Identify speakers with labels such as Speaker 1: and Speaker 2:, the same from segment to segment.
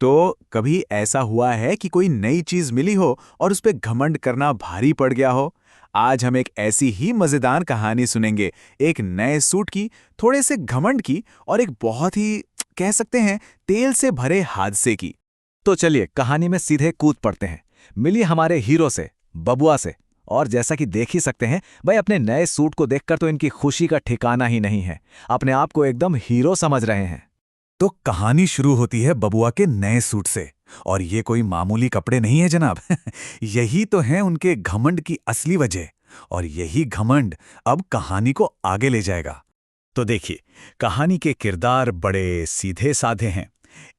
Speaker 1: तो कभी ऐसा हुआ है कि कोई नई चीज मिली हो और उस पे घमंड करना भारी पड़ गया हो? आज हम एक ऐसी ही मजेदार कहानी सुनेंगे, एक नए सूट की, थोड़े से घमंड की और एक बहुत ही कह सकते हैं तेल से भरे हादसे की।
Speaker 2: तो चलिए कहानी में सीधे कूद पड़ते हैं। मिलिए हमारे हीरो से, बबुआ से। और जैसा कि देख ही सकते हैं, भाई अपने नए सूट को देखकर तो इनकी खुशी का ठिकाना ही नहीं है। अपने आप को एकदम हीरो समझ रहे हैं।
Speaker 1: तो कहानी शुरू होती है बबुआ के नए सूट से। और ये कोई मामूली कपड़े नहीं है जनाब। यही तो है उनके घमंड की असली वजह। और यही घमंड अब कहानी को आगे ले जाएगा। तो देखिए, कहानी के किरदार बड़े सीधे साधे हैं।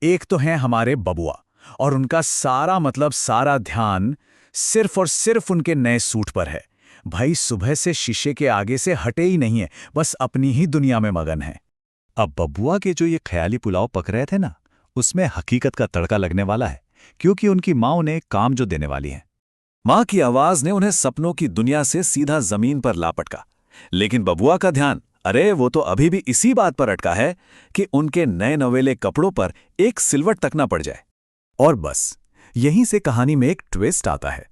Speaker 1: एक तो हैं हमारे बबुआ, और उनका सारा सारा ध्यान सिर्फ और सिर्फ उनके नए सूट पर है। भाई सुबह से शीशे के आगे से हटे ही नहीं है, बस अपनी ही दुनिया में मगन है। अब बबुआ के जो ये ख्याली पुलाव पक रहे थे ना, उसमें हकीकत का तड़का लगने वाला है, क्योंकि उनकी माँ उन्हें काम जो देने वाली है। माँ की आवाज ने उन्हें सपनों की दुनिया से सीधा जमीन पर लापटका। लेकिन बबुआ का ध्यान, अरे वो तो अभी भी इसी बात पर अटका है कि उनके नए नवेले कपड़ों पर एक सिलवट तक ना पड़ जाए। और बस यहीं से कहानी में एक ट्विस्ट आता है।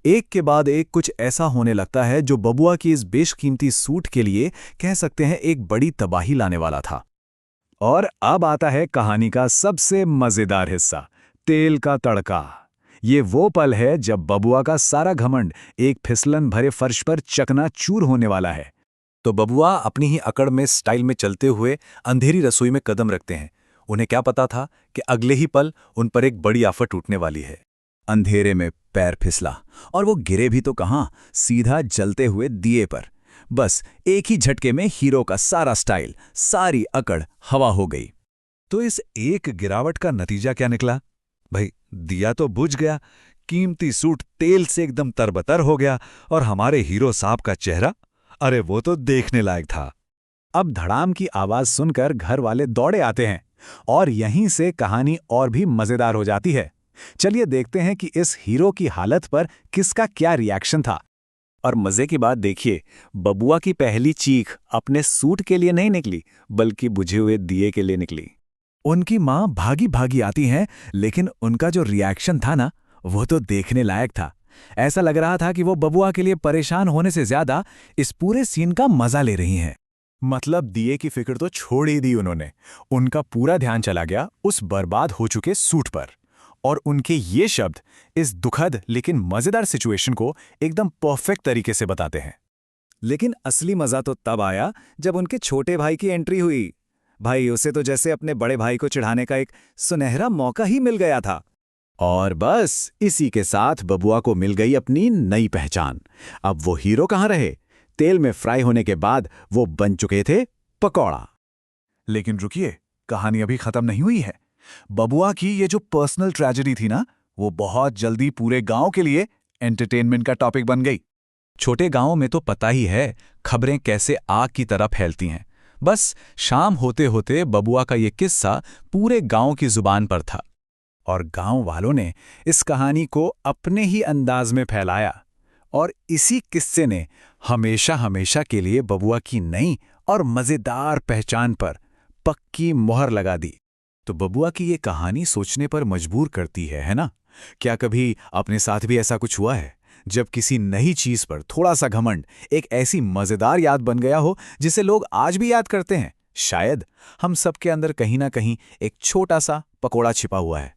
Speaker 1: एक के बाद एक कुछ ऐसा होने लगता है जो बबुआ की इस बेशकीमती सूट के लिए कह सकते हैं एक बड़ी तबाही लाने वाला था। और अब आता है कहानी का सबसे मजेदार हिस्सा, तेल का तड़का। ये वो पल है जब बबुआ का सारा घमंड एक फिसलन भरे फर्श पर चकनाचूर होने वाला है। तो बबुआ अपनी ही अकड़ में स्टाइल में चलते हुए अंधेरी रसोई में कदम रखते हैं। उन्हें क्या पता था कि अगले ही पल उन पर एक बड़ी आफत टूटने वाली है। अंधेरे में पैर फिसला और वो गिरे भी तो कहां, सीधा जलते हुए दिए पर। बस एक ही झटके में हीरो का सारा स्टाइल, सारी अकड़ हवा हो गई। तो इस एक गिरावट का नतीजा क्या निकला? भाई दिया तो बुझ गया, कीमती सूट तेल से एकदम तरबतर हो गया, और हमारे हीरो साहब का चेहरा, अरे वो तो देखने लायक था। अब धड़ाम की आवाज सुनकर घर वाले दौड़े आते हैं, और यहीं से कहानी और भी मजेदार हो जाती है। चलिए देखते हैं कि इस हीरो की हालत पर किसका क्या रिएक्शन था। और मजे की बात देखिए, बबुआ की पहली चीख अपने सूट के लिए नहीं निकली, बल्कि बुझे हुए दिए के लिए निकली। उनकी माँ भागी भागी आती हैं, लेकिन उनका जो रिएक्शन था ना, वो तो देखने लायक था। ऐसा लग रहा था कि वो बबुआ के लिए परेशान होने से ज्यादा इस पूरे सीन का मजा ले रही हैं। मतलब दिए की फिक्र तो छोड़ ही दी उन्होंने। उनका पूरा ध्यान चला गया उस बर्बाद हो चुके सूट पर। और उनके ये शब्द इस दुखद लेकिन मजेदार सिचुएशन को एकदम परफेक्ट तरीके से बताते हैं। लेकिन असली मजा तो तब आया जब उनके छोटे भाई की एंट्री हुई। भाई उसे तो जैसे अपने बड़े भाई को चिढ़ाने का एक सुनहरा मौका ही मिल गया था। और बस इसी के साथ बबुआ को मिल गई अपनी नई पहचान। अब वो हीरो कहाँ रहे, तेल में फ्राई होने के बाद वो बन चुके थे पकौड़ा। लेकिन रुकिए, कहानी अभी खत्म नहीं हुई है। बबुआ की ये जो पर्सनल ट्रेजेडी थी ना, वो बहुत जल्दी पूरे गांव के लिए एंटरटेनमेंट का टॉपिक बन गई। छोटे गांवों में तो पता ही है खबरें कैसे आग की तरह फैलती हैं। बस शाम होते होते बबुआ का ये किस्सा पूरे गांव की जुबान पर था, और गांव वालों ने इस कहानी को अपने ही अंदाज में फैलाया। और इसी किस्से ने हमेशा हमेशा के लिए बबुआ की नई और मजेदार पहचान पर पक्की मोहर लगा दी। तो बबुआ की ये कहानी सोचने पर मजबूर करती है ना? क्या कभी अपने साथ भी ऐसा कुछ हुआ है, जब किसी नई चीज पर थोड़ा सा घमंड एक ऐसी मजेदार याद बन गया हो जिसे लोग आज भी याद करते हैं? शायद हम सबके अंदर कहीं ना कहीं एक छोटा सा पकोड़ा छिपा हुआ है।